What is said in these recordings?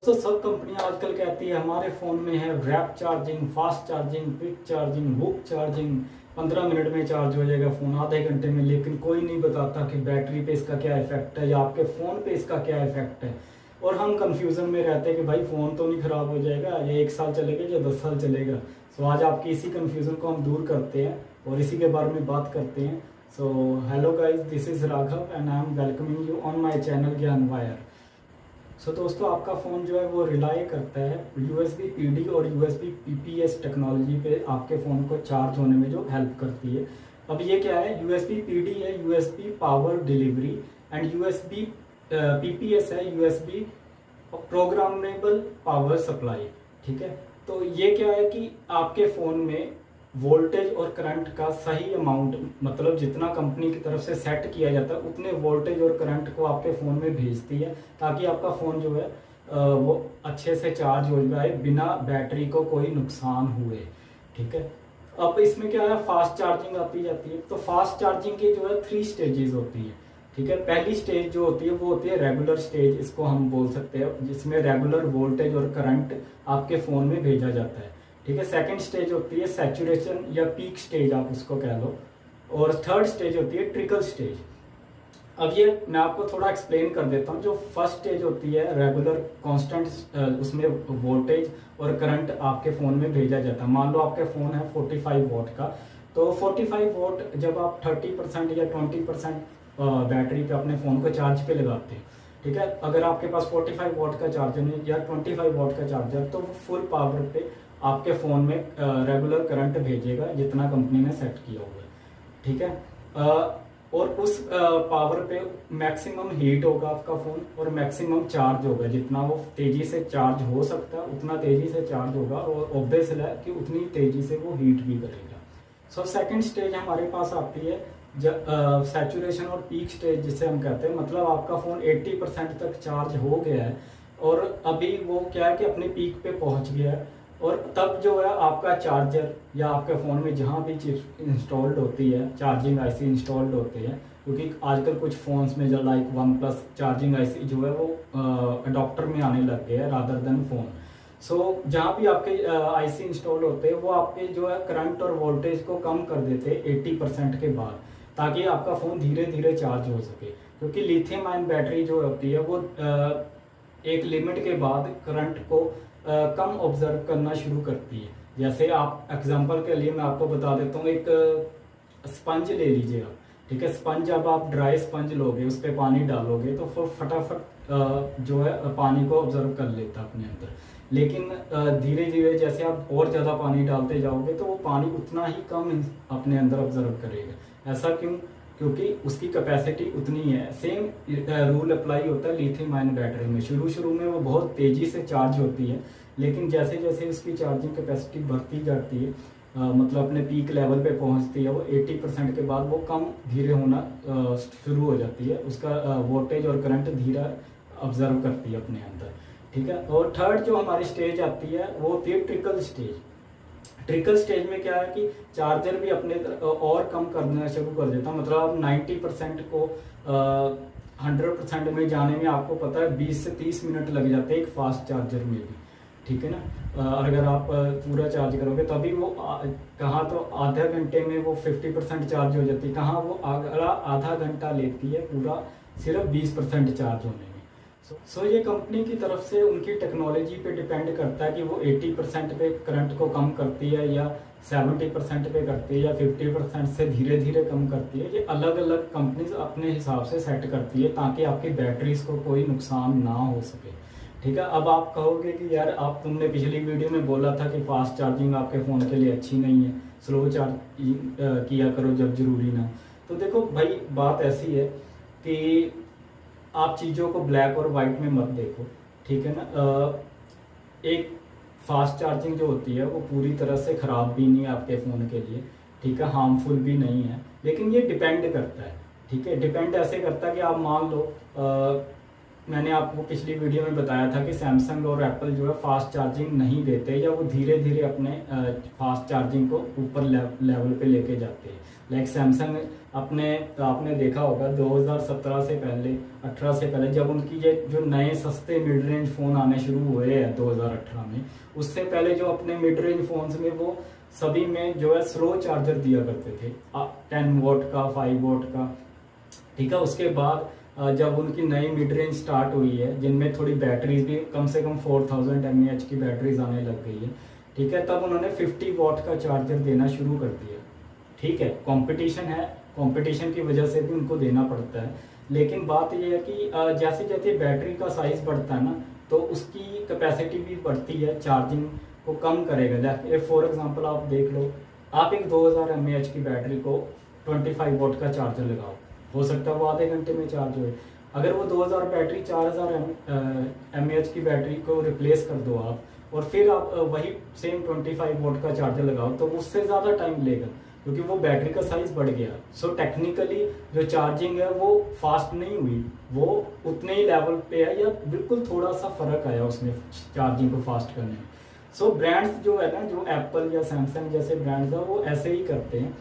तो सब कंपनियां आजकल कहती है हमारे फ़ोन में है warp charging, fast charging, quick charging, बुक चार्जिंग, 15 मिनट में चार्ज हो जाएगा फ़ोन, आधे घंटे में। लेकिन कोई नहीं बताता कि बैटरी पे इसका क्या इफेक्ट है या आपके फ़ोन पे इसका क्या इफेक्ट है। और हम कंफ्यूजन में रहते हैं कि भाई फ़ोन तो नहीं ख़राब हो जाएगा, ये 1 साल चलेगा या 10 साल चलेगा। सो आज आपकी इसी कंफ्यूजन को हम दूर करते हैं और इसी के बारे में बात करते हैं। So hello guys, this is Raghav and I am welcoming you on my channel ज्ञान वायर। सो दोस्तों, आपका फ़ोन जो है वो रिलाई करता है USB PD और USB PPS टेक्नोलॉजी पे आपके फ़ोन को चार्ज होने में जो हेल्प करती है। अब ये क्या है, USB PD है USB power delivery and USB PPS है USB प्रोग्रामेबल पावर सप्लाई। ठीक है, तो ये क्या है कि आपके फ़ोन में वोल्टेज और करंट का सही अमाउंट, मतलब जितना कंपनी की तरफ से सेट किया जाता है उतने वोल्टेज और करंट को आपके फ़ोन में भेजती है, ताकि आपका फ़ोन जो है वो अच्छे से चार्ज हो जाए बिना बैटरी को कोई नुकसान हुए। ठीक है, अब इसमें क्या है, फास्ट चार्जिंग आती जाती है। तो फास्ट चार्जिंग की जो है 3 स्टेजेस होती है। ठीक है, पहली स्टेज जो होती है वो होती है रेगुलर स्टेज, इसको हम बोल सकते हैं, जिसमें रेगुलर वोल्टेज और करंट आपके फ़ोन में भेजा जाता है। ठीक है, सेकंड स्टेज होती है सैचुरेशन या पीक स्टेज, आप उसको कह लो। और थर्ड स्टेज होती है ट्रिकल स्टेज। अब ये मैं आपको थोड़ा एक्सप्लेन कर देता हूँ। जो फर्स्ट स्टेज होती है रेगुलर कांस्टेंट, उसमें वोल्टेज और करंट आपके फ़ोन में भेजा जाता है। मान लो आपके फ़ोन है 45 वोट का, तो 45 वोट जब आप 30% या 20% बैटरी पे अपने फ़ोन को चार्ज पे लगाते हैं, ठीक है, अगर आपके पास 45 वोट का चार्जर है या 25 वोट का चार्जर, तो वो फुल पावर पे आपके फ़ोन में रेगुलर करंट भेजेगा जितना कंपनी ने सेट किया हुआ है। ठीक है, और उस पावर पे मैक्सिमम हीट होगा आपका फ़ोन और मैक्सिमम चार्ज होगा। जितना वो तेज़ी से चार्ज हो सकता है उतना तेज़ी से चार्ज होगा, और ऑब्वियस है कि उतनी तेज़ी से वो हीट भी करेगा। सो सेकंड स्टेज हमारे पास आती है सैचुरेशन और पीक स्टेज, जिसे हम कहते हैं। मतलब आपका फ़ोन 80% तक चार्ज हो गया है और अभी वो क्या है कि अपने पीक पे पहुंच गया है, और तब जो है आपका चार्जर या आपके फ़ोन में जहाँ भी चिप इंस्टॉल्ड होती है, चार्जिंग आईसी इंस्टॉल्ड होती है, क्योंकि आजकल कुछ फ़ोन्स में जो लाइक OnePlus चार्जिंग आईसी जो है वो अडॉप्टर में आने लग गए हैं रादर देन फ़ोन। सो जहाँ भी आपके आईसी इंस्टॉल होते हैं वो आपके जो है करंट और वोल्टेज को कम कर देते हैं 80% के बाद, ताकि आपका फ़ोन धीरे धीरे चार्ज हो सके। क्योंकि लिथियम आयन बैटरी जो होती है वो एक लिमिट के बाद करंट को कम ऑब्जर्व करना शुरू करती है। जैसे आप एग्जांपल के लिए मैं आपको बता देता हूँ, एक स्पंज ले लीजिए आप। ठीक है, स्पंज जब आप ड्राई स्पंज लोगे, उस पर पानी डालोगे तो फिर फटाफट जो है पानी को ऑब्जर्व कर लेता है अपने अंदर। लेकिन धीरे धीरे जैसे आप और ज़्यादा पानी डालते जाओगे तो वो पानी उतना ही कम अपने अंदर ऑब्जर्व करेगा। ऐसा क्यों? क्योंकि उसकी कैपेसिटी उतनी है। सेम रूल अप्लाई होता है लिथियम आयन बैटरी में। शुरू शुरू में वो बहुत तेज़ी से चार्ज होती है, लेकिन जैसे जैसे उसकी चार्जिंग कैपेसिटी बढ़ती जाती है, मतलब अपने पीक लेवल पे पहुंचती है, वो 80% के बाद वो कम धीरे होना शुरू हो जाती है। उसका वोल्टेज और करंट धीरे ऑब्जर्व करती है अपने अंदर। ठीक है, और थर्ड जो हमारी स्टेज आती है वो होती है ट्रिकल स्टेज। ट्रिकल स्टेज में क्या है कि चार्जर भी अपने और कम करना शुरू कर देता है। मतलब आप 90% को 100% में जाने में आपको पता है 20 से 30 मिनट लग जाते हैं एक फास्ट चार्जर में भी। ठीक है ना, अगर आप पूरा चार्ज करोगे तभी वो कहाँ तो आधे घंटे में वो 50% चार्ज हो जाती है, कहाँ वो अगला आधा घंटा लेती है पूरा सिर्फ 20% चार्ज होने में। सो ये कंपनी की तरफ से उनकी टेक्नोलॉजी पे डिपेंड करता है कि वो 80% पे करंट को कम करती है या 70% पे करती है या 50% से धीरे धीरे कम करती है। ये अलग अलग कंपनीज अपने हिसाब से सेट करती है ताकि आपकी बैटरीज को कोई नुकसान ना हो सके। ठीक है, अब आप कहोगे कि यार तुमने पिछली वीडियो में बोला था कि फास्ट चार्जिंग आपके फ़ोन के लिए अच्छी नहीं है, स्लो चार्ज किया करो जब ज़रूरी ना। तो देखो भाई, बात ऐसी है कि आप चीज़ों को ब्लैक और वाइट में मत देखो। ठीक है ना, एक फास्ट चार्जिंग जो होती है वो पूरी तरह से ख़राब भी नहीं है आपके फ़ोन के लिए। ठीक है, हार्मफुल भी नहीं है, लेकिन ये डिपेंड करता है। ठीक है, डिपेंड ऐसे करता है कि आप मान लो मैंने आपको पिछली वीडियो में बताया था कि सैमसंग और एप्पल जो है फास्ट चार्जिंग नहीं देते, या वो धीरे धीरे अपने फास्ट चार्जिंग को ऊपर लेवल पे लेके जाते हैं। लाइक सैमसंग आपने देखा होगा 2017 से पहले, 18 से पहले, जब उनकी ये जो नए सस्ते मिड रेंज फ़ोन आने शुरू हुए हैं 2018 में, उससे पहले जो अपने मिड रेंज फ़ोन्स में वो सभी में जो है स्लो चार्जर दिया करते थे, 10 वोट का, 5 वोट का, ठीक है। उसके बाद जब उनकी नई मिड रेंज स्टार्ट हुई है, जिनमें थोड़ी बैटरीज भी कम से कम 4000 mAh की बैटरीज आने लग गई है, ठीक है, तब उन्होंने 50 वॉट का चार्जर देना शुरू कर दिया, ठीक है। कंपटीशन है, कंपटीशन की वजह से भी उनको देना पड़ता है। लेकिन बात यह है कि जैसे जैसे बैटरी का साइज बढ़ता है ना, तो उसकी कैपेसिटी भी बढ़ती है, चार्जिंग को कम करेगा। फॉर एग्जांपल आप देख लो, आप एक 2000 mAh की बैटरी को 25 वोट का चार्जर लगाओ, हो सकता है वो आधे घंटे में चार्ज हो। अगर वो 2000 बैटरी 4000 mAh की बैटरी को रिप्लेस कर दो आप, और फिर आप वही सेम 25 वोट का चार्जर लगाओ, तो उससे ज़्यादा टाइम लेगा, क्योंकि वो बैटरी का साइज बढ़ गया। सो टेक्निकली जो चार्जिंग है वो फास्ट नहीं हुई, वो उतने ही लेवल पे है, या बिल्कुल थोड़ा सा फर्क आया उसमें चार्जिंग को फास्ट करने में। सो ब्रांड्स जो है ना, जो एप्पल या सैमसंग जैसे ब्रांड्स है, वो ऐसे ही करते हैं।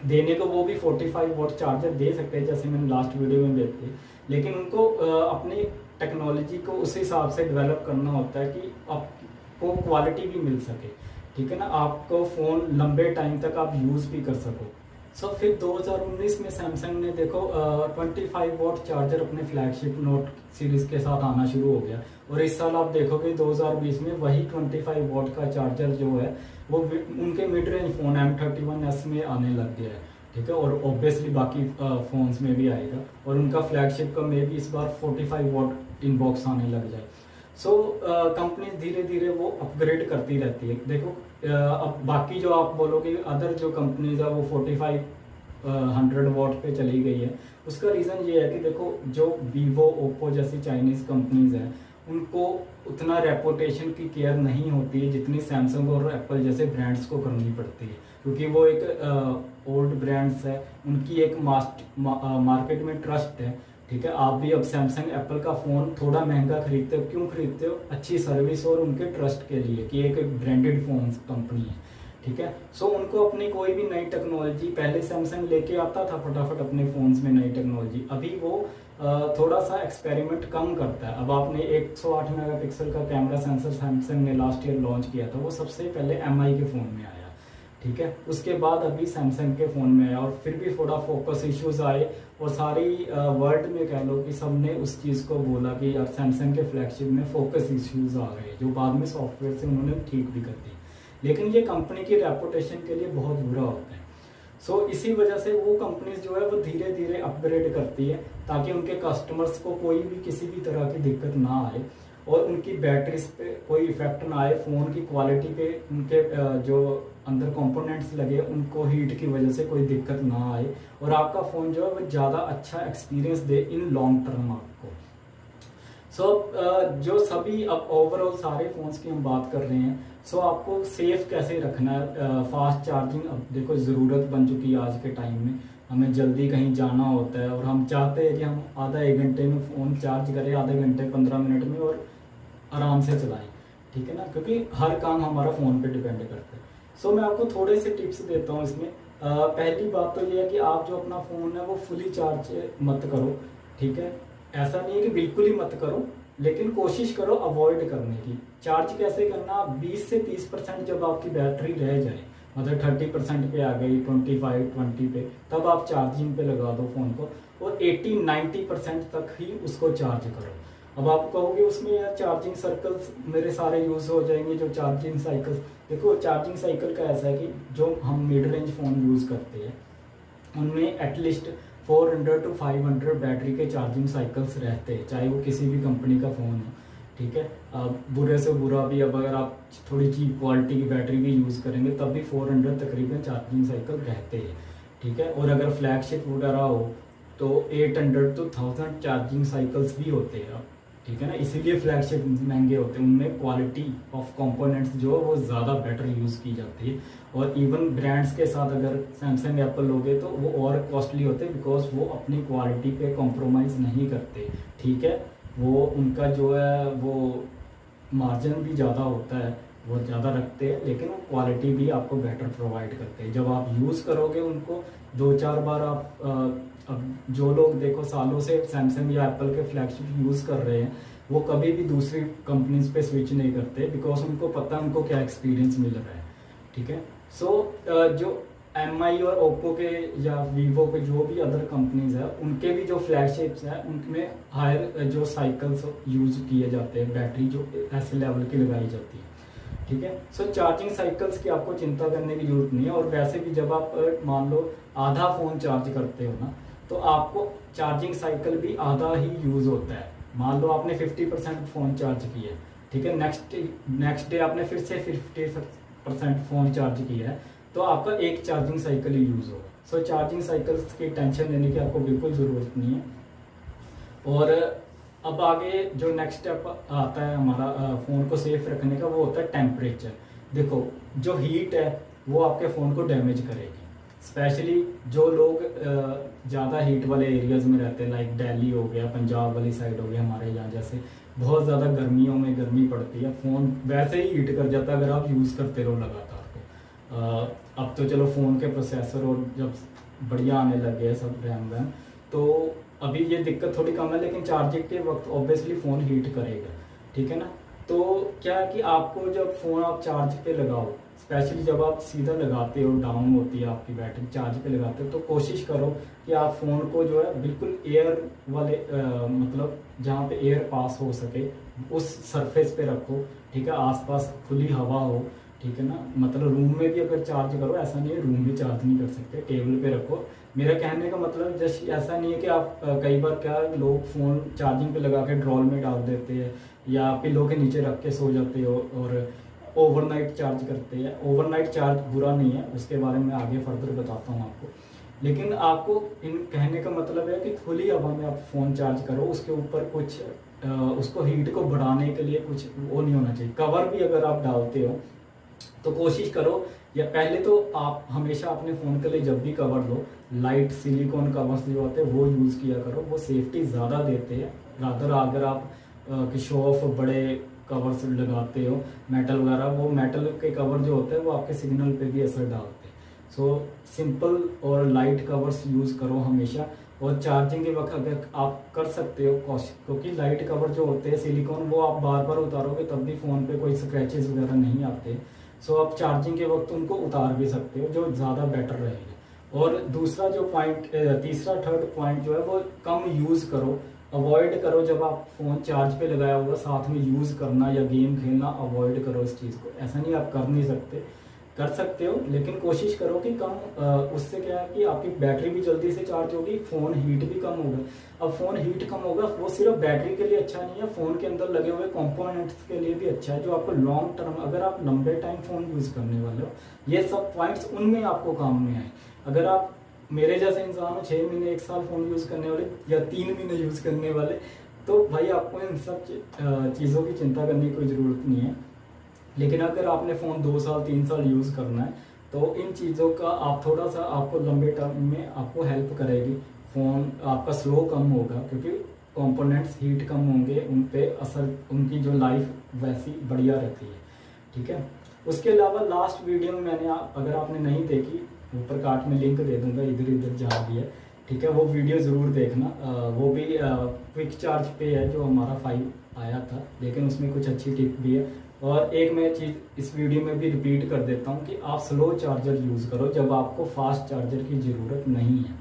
देने को वो भी 45 वोट चार्जर दे सकते हैं, जैसे मैंने लास्ट वीडियो में देखते, लेकिन उनको अपनी टेक्नोलॉजी को उस हिसाब से डेवलप करना होता है कि आपको क्वालिटी भी मिल सके, ठीक है ना, आपको फ़ोन लंबे टाइम तक आप यूज़ भी कर सको। सो फिर 2019 में सैमसंग ने देखो 25 वोट चार्जर अपने फ्लैगशिप नोट सीरीज़ के साथ आना शुरू हो गया, और इस साल आप देखोगे 2020 में वही 25 वोट का चार्जर जो है वो उनके मिड रेंज फ़ोन M31s में आने लग गया है, ठीक है, और ऑब्वियसली बाकी फ़ोन्स में भी आएगा, और उनका फ्लैगशिप का में भी इस बार 45 वोट इनबॉक्स आने लग जाए। सो कंपनी धीरे धीरे वो अपग्रेड करती रहती है। देखो अब बाकी जो आप बोलोगे अदर जो कंपनीज है वो 4500 वॉट पे चली गई है, उसका रीज़न ये है कि देखो जो वीवो, ओप्पो जैसी चाइनीज़ कंपनीज हैं, उनको उतना रेपुटेशन की केयर नहीं होती है जितनी सैमसंग और एप्पल जैसे ब्रांड्स को करनी पड़ती है, क्योंकि वो एक ओल्ड ब्रांड्स है, उनकी एक मार्केट में ट्रस्ट है, ठीक है। आप भी अब सैमसंग एप्पल का फ़ोन थोड़ा महंगा खरीदते हो, क्यों खरीदते हो? अच्छी सर्विस और उनके ट्रस्ट के लिए कि एक ब्रांडेड फ़ोन कंपनी है, ठीक है। सो उनको अपनी कोई भी नई टेक्नोलॉजी, पहले सैमसंग लेके आता था फटाफट अपने फ़ोन्स में नई टेक्नोलॉजी, अभी वो थोड़ा सा एक्सपेरिमेंट कम करता है। अब आपने 108 मेगापिक्सल का कैमरा सेंसर सैमसंग ने लास्ट ईयर लॉन्च किया था, वो सबसे पहले MI के फ़ोन में आया, ठीक है, उसके बाद अभी सैमसंग के फ़ोन में आया, और फिर भी थोड़ा फोकस इश्यूज आए, और सारी वर्ल्ड में कह लो कि सबने उस चीज़ को बोला कि यार सैमसंग के फ्लैगशिप में फोकस इश्यूज आ गए, जो बाद में सॉफ्टवेयर से उन्होंने ठीक भी कर दी। लेकिन ये कंपनी की रेपुटेशन के लिए बहुत बुरा होता है। सो इसी वजह से वो कंपनीज जो है वो धीरे धीरे अपग्रेड करती है, ताकि उनके कस्टमर्स को कोई भी किसी भी तरह की दिक्कत ना आए, और उनकी बैटरीज पे कोई इफेक्ट ना आए, फ़ोन की क्वालिटी पे उनके जो अंदर कंपोनेंट्स लगे उनको हीट की वजह से कोई दिक्कत ना आए, और आपका फ़ोन जो है वो ज़्यादा अच्छा experience they in long term आपको। सो जो सभी अब ओवरऑल सारे फ़ोन्स की हम बात कर रहे हैं, सो आपको सेफ कैसे रखना है। फास्ट चार्जिंग अब देखो ज़रूरत बन चुकी है आज के टाइम में, हमें जल्दी कहीं जाना होता है, और हम चाहते हैं कि हम आधा 1 घंटे में फ़ोन चार्ज करें, आधे घंटे 15 मिनट में, और आराम से चलाएं, ठीक है ना, क्योंकि हर काम हमारा फ़ोन पे डिपेंड करता है। सो मैं आपको थोड़े से टिप्स देता हूँ इसमें। पहली बात तो ये है कि आप जो अपना फ़ोन है वो फुली चार्ज मत करो, ठीक है। ऐसा नहीं है कि बिल्कुल ही मत करो, लेकिन कोशिश करो अवॉइड करने की। चार्ज कैसे करना, 20 से 30% जब आपकी बैटरी रह जाए, मतलब 30% पे आ गई, 25-20 पे, तब आप चार्जिंग पे लगा दो फ़ोन को, और 80-90% तक ही उसको चार्ज करो। अब आप कहोगे उसमें यार चार्जिंग सर्कल्स मेरे सारे यूज़ हो जाएंगे, जो चार्जिंग साइकिल्स, देखो चार्जिंग साइकिल का ऐसा है कि जो हम मिड रेंज फ़ोन यूज़ करते हैं उनमें एटलीस्ट 400 to 500 बैटरी के चार्जिंग साइकिल्स रहते हैं, चाहे वो किसी भी कंपनी का फ़ोन हो, ठीक है। बुरे से बुरा भी, अब अगर आप थोड़ी चीप क्वालिटी की बैटरी भी यूज़ करेंगे तब भी 400 तकरीबन चार्जिंग साइकिल रहते हैं, ठीक है। और अगर फ्लैगशिप वगैरह हो तो 800 to 1000 चार्जिंग साइकिल्स भी होते हैं, ठीक है ना, इसीलिए फ्लैगशिप महंगे होते हैं, उनमें क्वालिटी ऑफ कंपोनेंट्स जो है वो ज़्यादा बेटर यूज़ की जाती है। और इवन ब्रांड्स के साथ अगर सैमसंग एप्पल लोगे तो वो और कॉस्टली होते हैं, बिकॉज वो अपनी क्वालिटी पे कॉम्प्रोमाइज़ नहीं करते, ठीक है। वो उनका जो है वो मार्जिन भी ज़्यादा होता है, बहुत ज़्यादा रखते हैं, लेकिन वो क्वालिटी भी आपको बेटर प्रोवाइड करते हैं। जब आप यूज़ करोगे उनको 2-4 बार आप अब जो लोग देखो सालों से सैमसंग या एप्पल के फ्लैगशिप यूज़ कर रहे हैं, वो कभी भी दूसरी कंपनीज पे स्विच नहीं करते, बिकॉज उनको पता है उनको क्या एक्सपीरियंस मिल रहा है। ठीक है, सो जो MI और ओप्पो के या वीवो के जो भी अदर कंपनीज है, उनके भी जो फ्लैगशिप्स हैं उनमें हायर जो साइकिल्स यूज़ किए जाते हैं, बैटरी जो ऐसे लेवल की लगाई जाती है। ठीक है, सो चार्जिंग साइकिल्स की आपको चिंता करने की जरूरत नहीं है। और वैसे भी जब आप मान लो आधा फ़ोन चार्ज करते हो ना, तो आपको चार्जिंग साइकिल भी आधा ही यूज़ होता है। मान लो आपने 50% फ़ोन चार्ज किया है, ठीक है, नेक्स्ट डे आपने फिर से 50% फ़ोन चार्ज किया है, तो आपका एक चार्जिंग साइकिल ही यूज़ होगा। सो चार्जिंग साइकिल्स की टेंशन लेने की आपको बिल्कुल ज़रूरत नहीं है। और अब आगे जो नेक्स्ट स्टेप आता है हमारा फ़ोन को सेफ रखने का, वो होता है टेम्परेचर। देखो, जो हीट है वो आपके फ़ोन को डैमेज करेगी, स्पेशली जो लोग ज़्यादा हीट वाले एरियाज़ में रहते हैं, लाइक दिल्ली हो गया, पंजाब वाली साइड हो गया, हमारे यहाँ जैसे बहुत ज़्यादा गर्मियों में गर्मी पड़ती है, फ़ोन वैसे ही हीट कर जाता है अगर आप यूज़ करते रहो लगातार। तो अब तो चलो फ़ोन के प्रोसेसर और जब बढ़िया आने लगे हैं सब रैम वैम, तो अभी ये दिक्कत थोड़ी कम है, लेकिन चार्जिंग के वक्त ऑब्वियसली फ़ोन हीट करेगा। ठीक है ना, तो क्या है कि आपको जब फ़ोन आप चार्ज पे लगाओ, स्पेशली जब आप सीधा लगाते हो, डाउन होती है आपकी बैटरी, चार्ज पे लगाते हो, तो कोशिश करो कि आप फ़ोन को जो है बिल्कुल एयर वाले मतलब जहाँ पे एयर पास हो सके उस सरफेस पे रखो। ठीक है, आसपास खुली हवा हो। ठीक है ना, मतलब रूम में भी अगर चार्ज करो, ऐसा नहीं है रूम भी चार्ज नहीं कर सकते, टेबल पे रखो। मेरा कहने का मतलब जस्ट ऐसा नहीं है कि आप कई बार क्या लोग फ़ोन चार्जिंग पे लगा के ड्रॉल में डाल देते हैं या पिलो के नीचे रख के सो जाते हो और ओवरनाइट चार्ज करते हैं। ओवरनाइट चार्ज बुरा नहीं है, उसके बारे में आगे फर्दर बताता हूँ आपको। लेकिन आपको इन कहने का मतलब है कि खुली हवा में आप फ़ोन चार्ज करो, उसके ऊपर कुछ उसको हीट को बढ़ाने के लिए कुछ वो नहीं होना चाहिए। कवर भी अगर आप डालते हो तो कोशिश करो, या पहले तो आप हमेशा अपने फ़ोन के लिए जब भी कवर लो, लाइट सिलिकॉन कवर्स जो होते हैं वो यूज़ किया करो, वो सेफ्टी ज़्यादा देते हैं। रादर अगर आप शो ऑफ बड़े कवर्स लगाते हो मेटल वगैरह, वो मेटल के कवर जो होते हैं वो आपके सिग्नल पे भी असर डालते हैं। सो सिंपल और लाइट कवर्स यूज़ करो हमेशा। और चार्जिंग के वक्त अगर आप कर सकते हो क्योंकि लाइट कवर जो होते हैं सिलिकॉन, वो आप बार बार उतारोगे तब भी फ़ोन पे कोई स्क्रैचेस वगैरह नहीं आते। सो आप चार्जिंग के वक्त उनको उतार भी सकते हो, जो ज़्यादा बेटर रहेगा। और दूसरा जो पॉइंट, तीसरा थर्ड पॉइंट जो है वो कम यूज़ करो, अवॉइड करो। जब आप फ़ोन चार्ज पे लगाया होगा साथ में यूज़ करना या गेम खेलना अवॉइड करो इस चीज़ को। ऐसा नहीं आप कर नहीं सकते, कर सकते हो, लेकिन कोशिश करो कि कम। उससे क्या है कि आपकी बैटरी भी जल्दी से चार्ज होगी, फ़ोन हीट भी कम होगा। अब फ़ोन हीट कम होगा, वो सिर्फ बैटरी के लिए अच्छा नहीं है, फ़ोन के अंदर लगे हुए कंपोनेंट्स के लिए भी अच्छा है, जो आपको लॉन्ग टर्म, अगर आप लंबे टाइम फ़ोन यूज़ करने वाले हो, ये सब पॉइंट्स उनमें आपको काम में आए। अगर आप मेरे जैसे इंसान हो, 6 महीने 1 साल फ़ोन यूज़ करने वाले या 3 महीने यूज़ करने वाले, तो भाई आपको इन सब चीज़ों की चिंता करने की कोई ज़रूरत नहीं है। लेकिन अगर आपने फ़ोन 2 साल 3 साल यूज़ करना है, तो इन चीज़ों का आप थोड़ा सा, आपको लंबे टर्म में आपको हेल्प करेगी। फ़ोन आपका स्लो कम होगा क्योंकि कंपोनेंट्स हीट कम होंगे, उन पे असर, उनकी जो लाइफ वैसी बढ़िया रहती है। ठीक है, उसके अलावा लास्ट वीडियो में मैंने अगर आपने नहीं देखी, ऊपर कार्ड में लिंक दे दूंगा, इधर इधर जहाँ भी है। ठीक है, वो वीडियो ज़रूर देखना। वो भी क्विक चार्ज पे है जो हमारा 5 आया था, लेकिन उसमें कुछ अच्छी टिप भी है। और एक मैं चीज़ इस वीडियो में भी रिपीट कर देता हूँ कि आप स्लो चार्जर यूज़ करो जब आपको फास्ट चार्जर की ज़रूरत नहीं है।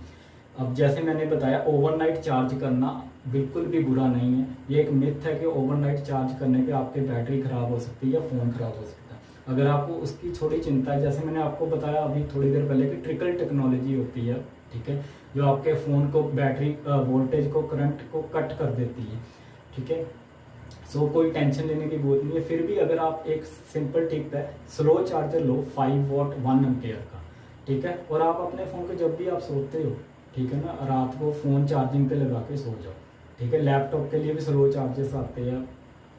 अब जैसे मैंने बताया, ओवरनाइट चार्ज करना बिल्कुल भी बुरा नहीं है। ये एक मिथ है कि ओवरनाइट चार्ज करने पे आपकी बैटरी ख़राब हो सकती है या फ़ोन ख़राब हो सकता है। अगर आपको उसकी थोड़ी चिंता है, जैसे मैंने आपको बताया अभी थोड़ी देर पहले कि ट्रिकल टेक्नोलॉजी होती है, ठीक है, जो आपके फ़ोन को बैटरी वोल्टेज को, करंट को कट कर देती है। ठीक है, सो कोई टेंशन लेने की जरूरत नहीं है। फिर भी अगर आप, एक सिंपल टिप है, slow charger low 5 what 1 ampere का। ठीक है, और आप अपने फ़ोन को जब भी आप सोते हो, ठीक है ना, रात को फ़ोन चार्जिंग पे लगा के सो जाओ। ठीक है, लैपटॉप के लिए भी स्लो चार्जर्स आते हैं।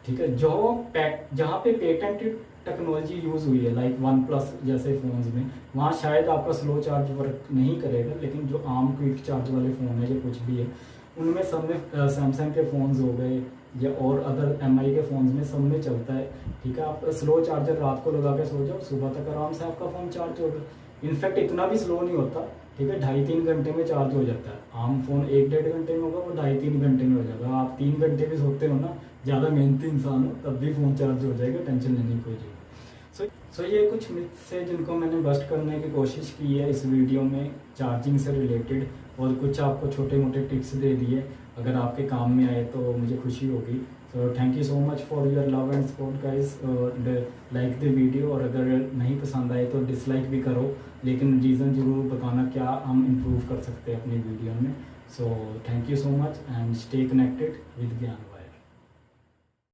ठीक है, जहाँ पे पेटेंटेड टेक्नोलॉजी यूज़ हुई है, लाइक OnePlus जैसे फ़ोन्स में, वहाँ शायद आपका स्लो चार्ज वर्क नहीं करेगा, लेकिन जो आम क्विक चार्ज वाले फ़ोन है या कुछ भी है, उनमें सब में, सैमसंग के फ़ोन्स हो गए, या और अदर MI के फ़ोन्स में सब में चलता है। ठीक है, आप स्लो चार्जर रात को लगा के सो जाओ, सुबह तक आराम से आपका फ़ोन चार्ज होगा। इनफैक्ट इतना भी स्लो नहीं होता, ठीक है, 2.5-3 घंटे में चार्ज हो जाता है। आम फ़ोन 1-1.5 घंटे में होगा, वो 2.5-3 घंटे में हो जाएगा। आप 3 घंटे भी सोते हो ना, ज़्यादा मेहनती इंसान हो, तब भी फ़ोन चार्ज हो जाएगा, टेंशन लेने की कोई जरूरत। सो ये कुछ मिथ्स है जिनको मैंने बस्ट करने की कोशिश की है इस वीडियो में चार्जिंग से रिलेटेड, और कुछ आपको छोटे मोटे टिप्स दे दिए। अगर आपके काम में आए तो मुझे खुशी होगी। So thank you so much for your love and support guys, like the video, और अगर नहीं पसंद आए तो डिसलाइक भी करो, लेकिन रीज़न ज़रूर बताना क्या हम इम्प्रूव कर सकते हैं अपनी वीडियो में। So thank you so much and stay connected with ज्ञान।